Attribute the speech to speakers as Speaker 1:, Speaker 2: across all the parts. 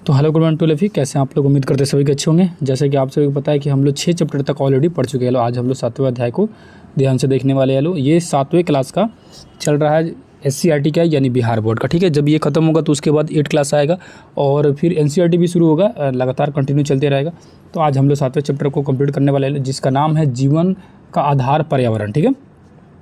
Speaker 1: तो hello good to लफी, कैसे हैं आप लोग। उम्मीद करते हैं सभी के अच्छे होंगे। जैसे कि आप सभी को पता है कि हम लोग 6 चैप्टर तक ऑलरेडी पढ़ चुके हैं। आज हम लोग 7वें अध्याय को ध्यान से देखने वाले हैं। लोग ये 7वें क्लास का चल रहा है, SCERT का यानी बिहार बोर्ड का। ठीक है, जब ये खत्म होगा तो उसके बाद 8 क्लास आएगा और फिर NCERT भी शुरू होगा, लगातार कंटिन्यू चलते रहेगा। तो आज हम लोग 7वें चैप्टर को कंप्लीट करने वाले हैं, जिसका नाम है जीवन का आधार पर्यावरण। ठीक है,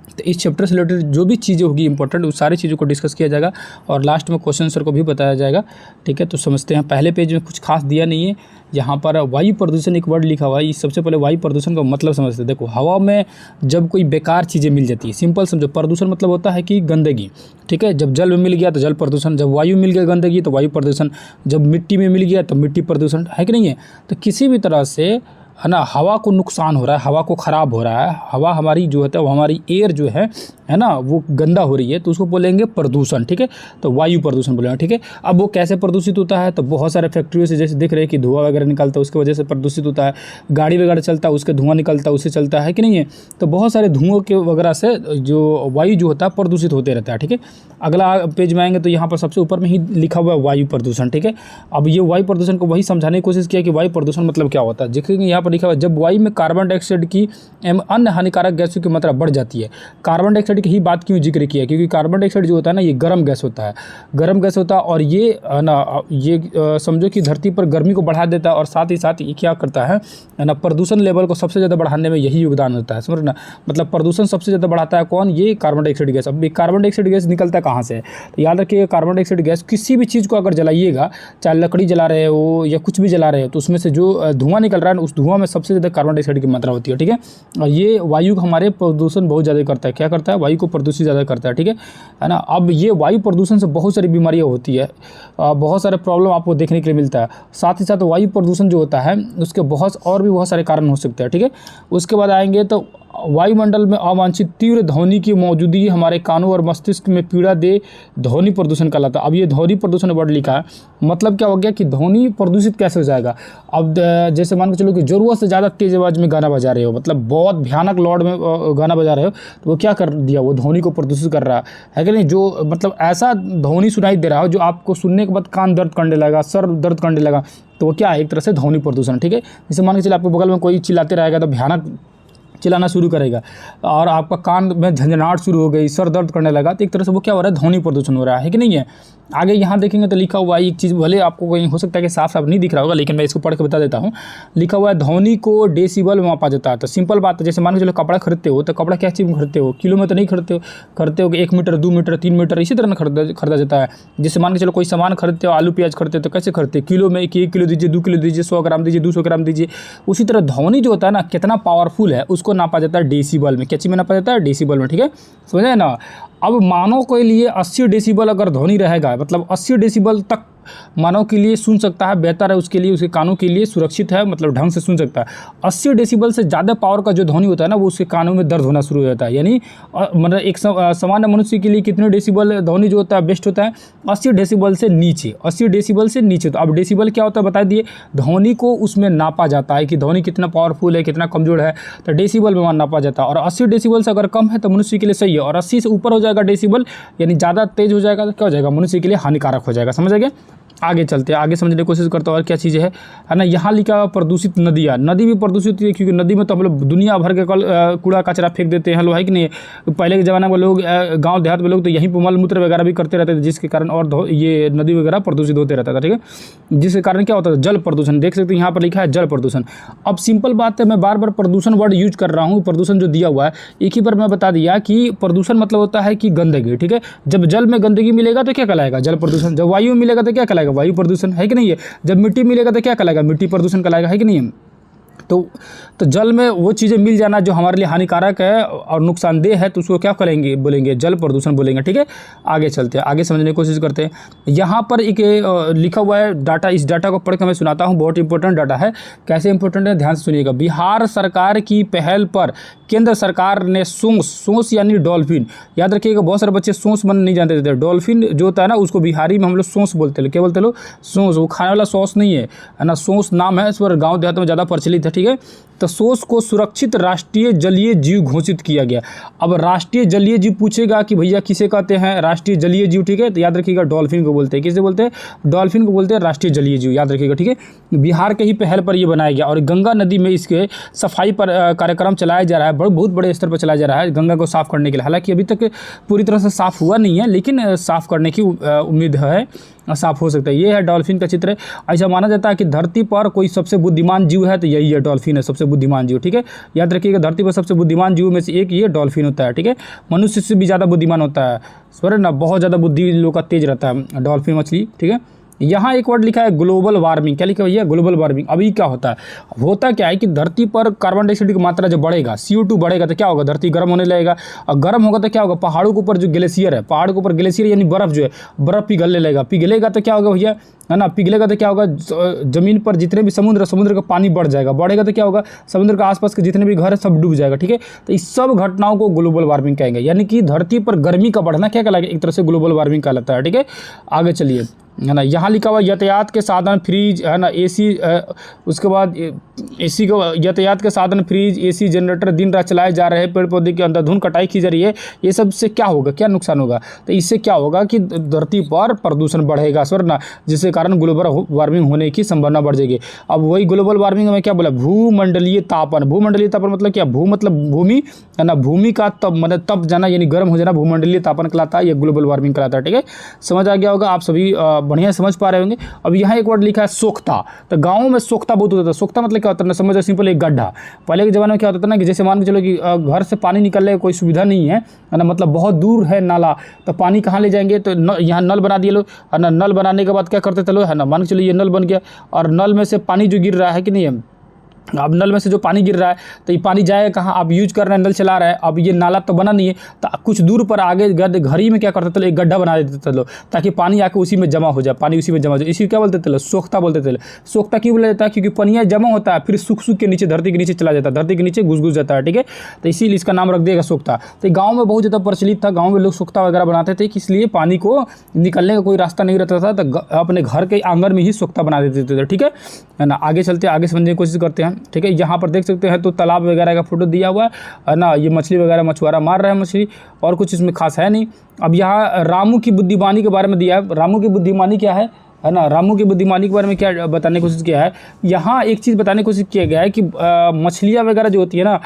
Speaker 1: तो इस चैप्टर से रिलेटेड जो भी चीज़ें होगी इंपॉर्टेंट, उस सारी चीज़ों को डिस्कस किया जाएगा और लास्ट में क्वेश्चन आंसर को भी बताया जाएगा। ठीक है, तो समझते हैं। पहले पेज में कुछ खास दिया नहीं है, यहाँ पर वायु प्रदूषण एक वर्ड लिखा हुआ है। सबसे पहले वायु प्रदूषण का मतलब समझते हैं। देखो, हवा में जब कोई बेकार चीज़ें मिल जाती है, सिंपल समझो, प्रदूषण मतलब होता है कि गंदगी। ठीक है, जब जल में मिल गया तो जल प्रदूषण, जब वायु मिल गया गंदगी तो वायु प्रदूषण, जब मिट्टी में मिल गया तो मिट्टी प्रदूषण, है कि नहीं है। तो किसी भी तरह से है ना, हवा को नुकसान हो रहा है, हवा को ख़राब हो रहा है, हवा हमारी जो है वो हमारी एयर जो है ना, वो गंदा हो रही है, तो उसको बोलेंगे प्रदूषण। ठीक है, तो वायु प्रदूषण बोलेंगे। ठीक है, अब वो कैसे प्रदूषित होता है, तो बहुत सारे फैक्ट्रियों से जैसे दिख रहे हैं कि धुआं वगैरह निकलता है, उसकी वजह से प्रदूषित होता है। गाड़ी वगैरह चलता है, उसके धुआं निकलता है, उससे चलता है कि नहीं है। तो बहुत सारे धुओं के वगैरह से जो वायु जो होता है प्रदूषित होते रहता है। ठीक है, अगला पेज में आएंगे तो यहाँ पर सबसे ऊपर में ही लिखा हुआ है वायु प्रदूषण। ठीक है, अब ये वायु प्रदूषण को वही समझाने की कोशिश किया कि वायु प्रदूषण मतलब क्या होता है। देखेंगे यहाँ पर लिखा हुआ है, जब वायु में कार्बन डाइऑक्साइड की एवं अन्य हानिकारक गैसों की मात्रा बढ़ जाती है। कार्बन डाइऑक्साइड की ही बात क्यों जिक्र किया, क्योंकि कार्बन डाइऑक्साइड जो होता है ना, ये गर्म गैस होता है, गर्म गैस होता है और ये ना, ये समझो कि धरती पर गर्मी को बढ़ा देता है और साथ ही साथ ये क्या करता है ना, प्रदूषण लेवल को सबसे ज़्यादा बढ़ाने में यही योगदान होता है। समझ ना, मतलब प्रदूषण सबसे ज़्यादा बढ़ाता है कौन, ये कार्बन डाइऑक्साइड गैस। अब कार्बन डाइऑक्साइड गैस निकलता कहाँ से है, तो याद रखिएगा, कार्बन डाइऑक्साइड गैस किसी भी चीज़ को अगर जलाइएगा, चाहे लकड़ी जला रहे हो या कुछ भी जला रहे हो, तो उसमें से जो धुआं निकल रहा है उस धुआं में सबसे ज़्यादा कार्बन डाइऑक्साइड की मात्रा होती है। ठीक है, और ये वायु हमारे प्रदूषण बहुत ज़्यादा करता है। क्या करता है, वायु को प्रदूषित ज़्यादा करता है। ठीक है ना। अब ये वायु प्रदूषण से बहुत सारी बीमारियां होती है, बहुत सारे प्रॉब्लम आपको देखने के लिए मिलता है। साथ ही साथ वायु प्रदूषण जो होता है उसके बहुत सारे कारण हो सकते हैं। ठीक है, उसके बाद आएंगे तो वायुमंडल में अवांछित तीव्र ध्वनि की मौजूदगी हमारे कानों और मस्तिष्क में पीड़ा दे ध्वनि प्रदूषण कहलाता है। अब ये ध्वनि प्रदूषण वर्ड लिखा है, मतलब क्या हो गया कि ध्वनि प्रदूषित कैसे हो जाएगा। अब जैसे मान के चलो कि ज़रूरत से ज़्यादा तेज आवाज़ में गाना बजा रहे हो, मतलब बहुत भयानक लाउड में गाना बजा रहे हो, तो वो क्या कर दिया, वो ध्वनि को प्रदूषित कर रहा है कि नहीं। जो मतलब ऐसा ध्वनि सुनाई दे रहा हो जो आपको सुनने के बाद कान दर्द करने लगा, सर दर्द करने लगा, तो वो क्या है, एक तरह से ध्वनि प्रदूषण। ठीक है, जैसे मान के चलो आपके बगल में कोई चिल्लाते रहेगा तो भयानक चिल्लाना शुरू करेगा और आपका कान में झंझनाहट शुरू हो गई, सर दर्द करने लगा, तो एक तरह से वो क्या हो रहा है, ध्वनि प्रदूषण हो रहा है कि नहीं है। आगे यहाँ देखेंगे तो लिखा हुआ है एक चीज़, भले आपको कहीं हो सकता है कि साफ साफ नहीं दिख रहा होगा, लेकिन मैं इसको पढ़ के बता देता हूँ। लिखा हुआ है, ध्वनि को डेसिबल में मापा जाता है। तो सिंपल बात है, जैसे मान के चलो कपड़ा खरीदते हो, तो कपड़ा क्या चीज़ में खरीदते हो, किलो में तो नहीं खरीदते हो कि 1 मीटर 2 मीटर 3 मीटर इसी तरह खरीदा जाता है। जैसे मान के चलो कोई सामान खरीदते हो, आलू प्याज खरीदते हो, तो कैसे खरीदते, किलो में कि 1 किलो दीजिए, 2 किलो दीजिए, 100 ग्राम दीजिए, 200 ग्राम दीजिए। उसी तरह ध्वनि जो होता है ना, कितना पावरफुल है उसको नापा जाता है डेसिबल में। क्या चीज़ में नापा जाता है, डेसिबल में। ठीक है, समझे ना। अब मानव के लिए 80 डेसिबल अगर ध्वनि रहेगा, मतलब 80 डेसिबल तक मानव के लिए सुन सकता है, बेहतर है उसके लिए, उसके कानों के लिए सुरक्षित है, मतलब ढंग से सुन सकता है। 80 डेसिबल से ज़्यादा पावर का जो ध्वनि होता है ना, वो उसके कानों में दर्द होना शुरू हो जाता है। यानी मतलब एक सामान्य मनुष्य के लिए कितने डेसिबल ध्वनि जो होता है बेस्ट होता है, 80 डेसिबल से नीचे, 80 डेसिबल से नीचे। तो अब डेसिबल क्या होता है बता दिए, ध्वनि को उसमें नापा जाता है कि ध्वनि कितना पावरफुल है, कितना कमजोर है, तो डेसिबल में नापा जाता है। और 80 डेसिबल से अगर कम है तो मनुष्य के लिए सही है, और 80 से ऊपर हो जाएगा डेसिबल, यानी ज़्यादा तेज हो जाएगा तो क्या हो जाएगा, मनुष्य के लिए हानिकारक हो जाएगा। समझ गए। आगे चलते हैं, आगे समझने की कोशिश करते हैं और क्या चीज़ें है ना। यहाँ लिखा हुआ प्रदूषित नदियाँ, नदी भी प्रदूषित होती है, क्योंकि नदी में तो हम लोग दुनिया भर के कूड़ा कचरा फेंक देते हैं, है कि नहीं। पहले के ज़माने में लोग, गांव देहात में लोग तो यहीं पर मल मूत्र वगैरह भी करते रहते थे, जिसके कारण और ये नदी वगैरह प्रदूषित होते रहता था। ठीक है, जिसके कारण क्या होता था, जल प्रदूषण। देख सकते हैं यहाँ पर लिखा है जल प्रदूषण। अब सिंपल बात है, मैं बार बार प्रदूषण वर्ड यूज कर रहा हूँ, प्रदूषण जो दिया हुआ है एक ही बार मैं बता दिया कि प्रदूषण मतलब होता है कि गंदगी। ठीक है, जब जल में गंदगी मिलेगा तो क्या कहलाएगा, जल प्रदूषण। जब वायु में मिलेगा तो क्या कहलाएगा, वायु प्रदूषण, है कि नहीं है। जब मिट्टी मिलेगा तो क्या कहलाएगा, मिट्टी प्रदूषण कहलाएगा, है कि नहीं है। तो जल में वो चीज़ें मिल जाना जो हमारे लिए हानिकारक है और नुकसानदेह है, तो उसको क्या करेंगे, बोलेंगे जल प्रदूषण बोलेंगे। ठीक है, आगे चलते हैं, आगे समझने की कोशिश करते हैं। यहाँ पर एक लिखा हुआ है डाटा, इस डाटा को पढ़ के मैं सुनाता हूँ, बहुत इंपॉर्टेंट डाटा है। कैसे इंपॉर्टेंट है, ध्यान से सुनिएगा। बिहार सरकार की पहल पर केंद्र सरकार ने सोंस यानी डॉल्फिन, याद रखिएगा, बहुत सारे बच्चे सोंस मन नहीं जानते थे। डॉल्फिन जो होता है ना, उसको बिहारी में हम लोग सोंस बोलते हैं। क्या बोलते लोग, सोंस। वो खाने वाला सॉस नहीं है ना, सोंस नाम है, इस पर गाँव देहात में ज़्यादा प्रचलित था, ठीक है। तो सोच को सुरक्षित राष्ट्रीय जलीय जीव घोषित किया गया। अब राष्ट्रीय जलीय जीव पूछेगा कि भैया किसे कहते हैं राष्ट्रीय जलीय जीव, ठीक है। तो याद रखिएगा डॉल्फिन को बोलते हैं। किसे बोलते हैं? डॉल्फिन को बोलते हैं राष्ट्रीय जलीय जीव, याद रखिएगा, ठीक है। बिहार के ही पहल पर यह बनाया गया और गंगा नदी में इसके सफाई पर कार्यक्रम चलाया जा रहा है, बहुत बड़े स्तर पर चलाया जा रहा है गंगा को साफ करने के लिए। हालांकि अभी तक पूरी तरह से साफ हुआ नहीं है, लेकिन साफ करने की उम्मीद है, साफ हो सकता है। ये है डॉल्फिन का चित्र। ऐसा माना जाता है कि धरती पर कोई सबसे बुद्धिमान जीव है तो यही है, डॉल्फिन है सबसे बुद्धिमान जीव, ठीक है। याद रखिएगा धरती पर सबसे बुद्धिमान जीव में से एक ये डॉल्फिन होता है, ठीक है। मनुष्य से भी ज़्यादा बुद्धिमान होता है, सॉरी ना, बहुत ज़्यादा बुद्धि लोग का तेज रहता है डॉल्फिन मछली, ठीक है। यहाँ एक वर्ड लिखा है ग्लोबल वार्मिंग। क्या लिखा है भैया? Global warming. अभी क्या होता है? होता क्या है कि धरती पर कार्बन डाइऑक्साइड की मात्रा जब बढ़ेगा, CO2 बढ़ेगा तो क्या होगा? धरती गर्म होने लगेगा, और गर्म होगा तो क्या होगा? पहाड़ों के ऊपर जो ग्लेशियर है, पहाड़ के ऊपर ग्लेशियर यानी बर्फ जो है, बर्फ पिघलने लगेगा। पिघलेगा तो क्या होगा भैया? है ना, पिघलेगा तो क्या होगा? जमीन पर जितने भी समुद्र का पानी बढ़ जाएगा। बढ़ेगा तो क्या होगा? समुद्र के आसपास के जितने भी घर है सब डूब जाएगा, ठीक है। तो इस सब घटनाओं को ग्लोबल वार्मिंग कहेंगे, यानी कि धरती पर गर्मी का बढ़ना क्या कहलाएगा? एक तरह से ग्लोबल वार्मिंग कहलाता है, ठीक है। आगे चलिए, है ना, यहाँ लिखा हुआ यातायात के साधन फ्रिज, है ना, AC, उसके बाद AC को यातायात के साधन फ्रिज, AC, जनरेटर दिन रात चलाए जा रहे हैं, पेड़ पौधे के अंधाधुंध कटाई की जा रही है। ये सब से क्या होगा? क्या नुकसान होगा? तो इससे क्या होगा कि धरती पर प्रदूषण बढ़ेगा, ना, जिसके कारण ग्लोबल वार्मिंग होने की संभावना बढ़ जाएगी। अब वही ग्लोबल वार्मिंग में क्या बोला? भूमंडलीय तापन। भूमंडलीय तापन मतलब क्या? भू मतलब भूमि, है ना, भूमि का तप मतलब तप जाना यानी गर्म हो जाना, भूमंडलीय तापन कहलाता है, ये ग्लोबल वार्मिंग कहलाता है, ठीक है। समझ आ गया होगा आप सभी, बढ़िया समझ पा रहे होंगे। अब यहाँ एक वर्ड लिखा है सोख्ता। तो गाँव में सोख्ता बहुत होता था। सोख्ता मतलब क्या होता है ना, समझो सिंपल, एक गड्ढा। पहले के ज़माने में क्या होता था ना कि जैसे मान के चलो कि घर से पानी निकलने की कोई सुविधा नहीं है ना, मतलब बहुत दूर है नाला, तो पानी कहाँ ले जाएंगे? तो यहाँ नल बना दिए लोग, है ना। नल बनाने के बाद क्या करते थे लोग, है ना, मान के चलो ये नल बन गया और नल में से पानी जो गिर रहा है कि नहीं है, अब नल में से जो पानी गिर रहा है तो ये पानी जाएगा कहाँ? आप यूज कर रहे हैं, नल चला रहे हैं, अब ये नाला तो बना नहीं है, तो कुछ दूर पर आगे घड़ी में क्या करते थे? एक गड्ढा बना देते थे लोग, ताकि पानी आके उसी में जमा हो जाए, पानी उसी में जमा हो जाए। इसी क्या बोलते थे? सोख्ता बोलते थे। सोख्ता क्यों बोला जाता है? क्योंकि पानी जमा होता है, फिर सूख के नीचे धरती के नीचे चला जाता है, धरती के नीचे घुस जाता है, ठीक है। तो इसीलिए इसका नाम रख देगा सोख्ता। तो गाँव में बहुत ज़्यादा प्रचलित था, गाँव में लोग सोख्ता वगैरह बनाते थे, इसलिए पानी को निकलने का कोई रास्ता नहीं रहता था, तो अपने घर के आंगन में ही सोख्ता बना देते थे, ठीक है ना। आगे चलते, आगे समझने की कोशिश करते हैं, ठीक है। यहाँ पर देख सकते हैं तो तालाब वगैरह का फोटो दिया हुआ है ना, ये मछली वगैरह मछुआरा मार रहे हैं मछली, और कुछ इसमें खास है नहीं। अब यहाँ रामू की बुद्धिमानी के बारे में दिया है। रामू की बुद्धिमानी क्या है ना, रामू की बुद्धिमानी के बारे में क्या बताने की कोशिश किया है? यहाँ एक चीज़ बताने की कोशिश किया गया है कि मछलियाँ वगैरह जो होती है ना,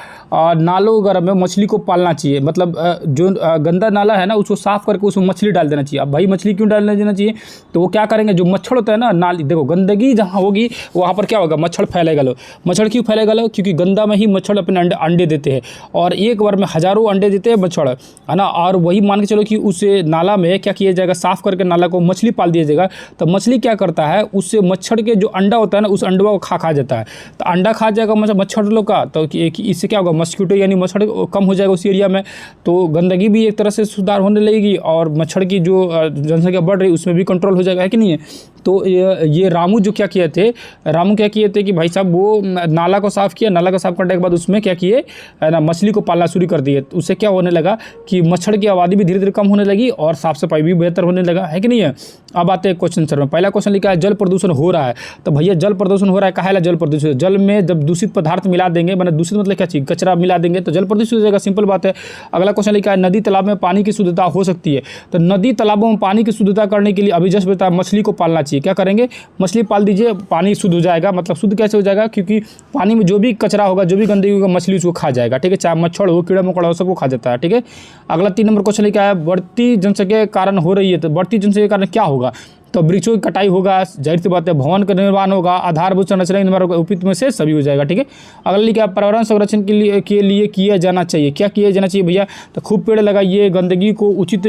Speaker 1: नालों वगैरह में मछली को पालना चाहिए। मतलब जो गंदा नाला है ना, उसको साफ़ करके उसमें मछली डाल देना चाहिए। अब भाई मछली क्यों डाल देना चाहिए? तो वो क्या करेंगे, जो मच्छर होता है ना, नाली, देखो गंदगी जहाँ होगी वहाँ पर क्या होगा? मच्छर फैलेगा लो। मच्छर क्यों फैलेगा लो? क्योंकि गंदा में ही मच्छर अपने अंडे देते हैं, और एक बार में हज़ारों अंडे देते हैं मच्छर, है ना। और वही मान के चलो कि उस नाला में क्या किया जाएगा? साफ़ करके नाला को मछली पाल दिया जाएगा। तो मछली क्या करता है? उससे मच्छर के जो अंडा होता है ना, उस अंडा को खा जाता है। तो अंडा खा जाएगा मच्छर लोग का, तो इससे क्या होगा? मस्कीटो यानी मच्छर कम हो जाएगा उस एरिया में, तो गंदगी भी एक तरह से सुधार होने लगेगी, और मच्छर की जो जनसंख्या बढ़ रही है उसमें भी कंट्रोल हो जाएगा, है कि नहीं है। तो ये रामू जो क्या किए थे, रामू क्या किए थे कि भाई साहब वो नाला को साफ़ किया, नाला को साफ़ करने के बाद उसमें क्या किए, है ना, मछली को पालना शुरू कर दिए। उससे क्या होने लगा कि मच्छर की आबादी भी धीरे धीरे कम होने लगी और साफ़ सफाई भी बेहतर होने लगा, है कि नहीं है। अब आते हैं क्वेश्चन सर में। पहला क्वेश्चन लिखा है जल प्रदूषण हो रहा है। तो भैया जल प्रदूषण हो रहा है, काहे ला जल प्रदूषण? जल में जब दूषित पदार्थ मिला देंगे, मतलब दूषित मतलब क्या चीज़? कचरा मिला देंगे तो जल प्रदूषित हो जाएगा, सिंपल बात है। अगला क्वेश्चन लिखा है नदी तालाब में पानी की शुद्धता हो सकती है। तो नदी तालाबों में पानी की शुद्धता करने के लिए अभी जस्ट बताया मछली को पालना चाहिए। क्या करेंगे? मछली पाल दीजिए, पानी शुद्ध हो जाएगा। मतलब शुद्ध कैसे हो जाएगा? क्योंकि पानी में जो भी कचरा होगा, जो भी गंदगी होगा, मछली उसको खा जाएगा, ठीक है। चाहे मच्छर हो, कीड़ा मकोड़ा हो, सबको खा जाता है, ठीक है। अगला 3 नंबर क्वेश्चन लिखा है बढ़ती जनसंख्या के कारण हो रही है। तो बढ़ती जनसंख्या के कारण क्या होगा? तो वृक्षों की कटाई होगा, जाहिर सी बात है। भवन का निर्माण होगा, आधारभूत संरचना निर्माण होगा, उपयुक्त में से सभी हो जाएगा, ठीक है। अगला लिखा है पर्यावरण संरक्षण के लिए किया जाना चाहिए। क्या किया जाना चाहिए भैया? तो खूब पेड़ लगाइए, गंदगी को उचित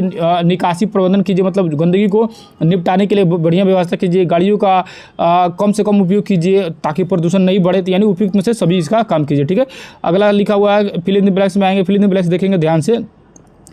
Speaker 1: निकासी प्रबंधन कीजिए, मतलब गंदगी को निपटाने के लिए बढ़िया व्यवस्था कीजिए, गाड़ियों का कम से कम उपयोग कीजिए ताकि प्रदूषण नहीं बढ़े। तो यानी उपयुक्त में से सभी इसका काम कीजिए, ठीक है। अगला लिखा हुआ है फिल इन द ब्लैंक्स में आएंगे, फिल इन द ब्लैंक्स देखेंगे ध्यान से।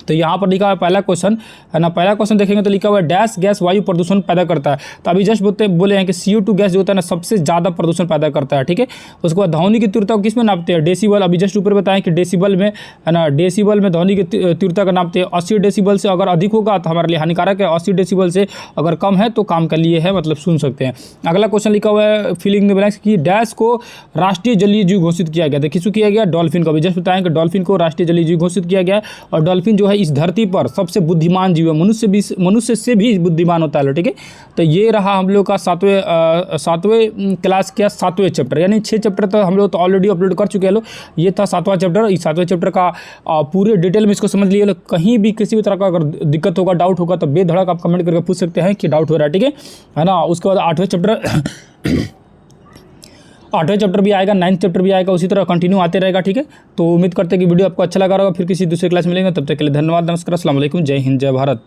Speaker 1: तो यहाँ पर लिखा हुआ है पहला क्वेश्चन है ना, पहला क्वेश्चन देखेंगे तो लिखा हुआ है डैश गैस वायु प्रदूषण पैदा करता है। तो अभी जस्ट बोले हैं कि CO2 गैस जो होता है ना सबसे ज़्यादा प्रदूषण पैदा करता है, ठीक है। उसके बाद ध्वनि की तीव्रता को किस में नापते हैं, डेसिबल। अभी जस्ट ऊपर बताएं कि डेसिबल में है ना, डेसिबल में ध्वनि की तीव्रता का नापते हैं। 80 डेसिबल से अगर अधिक होगा तो हमारे लिए हानिकारक है, 80 डेसिबल से अगर कम है तो काम के लिए है, मतलब सुन सकते हैं। अगला क्वेश्चन लिखा हुआ है फिलिंग द ब्लैंक्स की डैश को राष्ट्रीय जलीय जीव घोषित किया गया था। किसको किया गया, डॉल्फिन को। अभी जस्ट बताएं कि डॉल्फिन को राष्ट्रीय जलीय जीव घोषित किया गया। और डॉल्फिन जो है इस धरती पर सबसे बुद्धिमान जीव है, मनुष्य से भी बुद्धिमान होता है, ठीक है। तो ये रहा हम लोग का सातवें क्लास का 7वें चैप्टर, यानी 6 चैप्टर तो हम लोग तो ऑलरेडी अपलोड कर चुके हैं लोग। ये था 7वां चैप्टर। इस 7वें चैप्टर का पूरे डिटेल में इसको समझ लिए लोग। कहीं भी किसी भी तरह का अगर दिक्कत होगा, डाउट होगा तो बेधड़क आप कमेंट करके पूछ सकते हैं कि डाउट हो रहा है, ठीक है ना। उसके बाद 8वें चैप्टर भी आएगा, 9th चैप्टर भी आएगा, उसी तरह कंटिन्यू आते रहेगा, ठीक है। तो उम्मीद करते हैं कि वीडियो आपको अच्छा लगा होगा। फिर किसी दूसरे क्लास में मिलेंगे, तब तक के लिए धन्यवाद, नमस्कार, अस्सलाम वालेकुम, जय हिंद, जय भारत।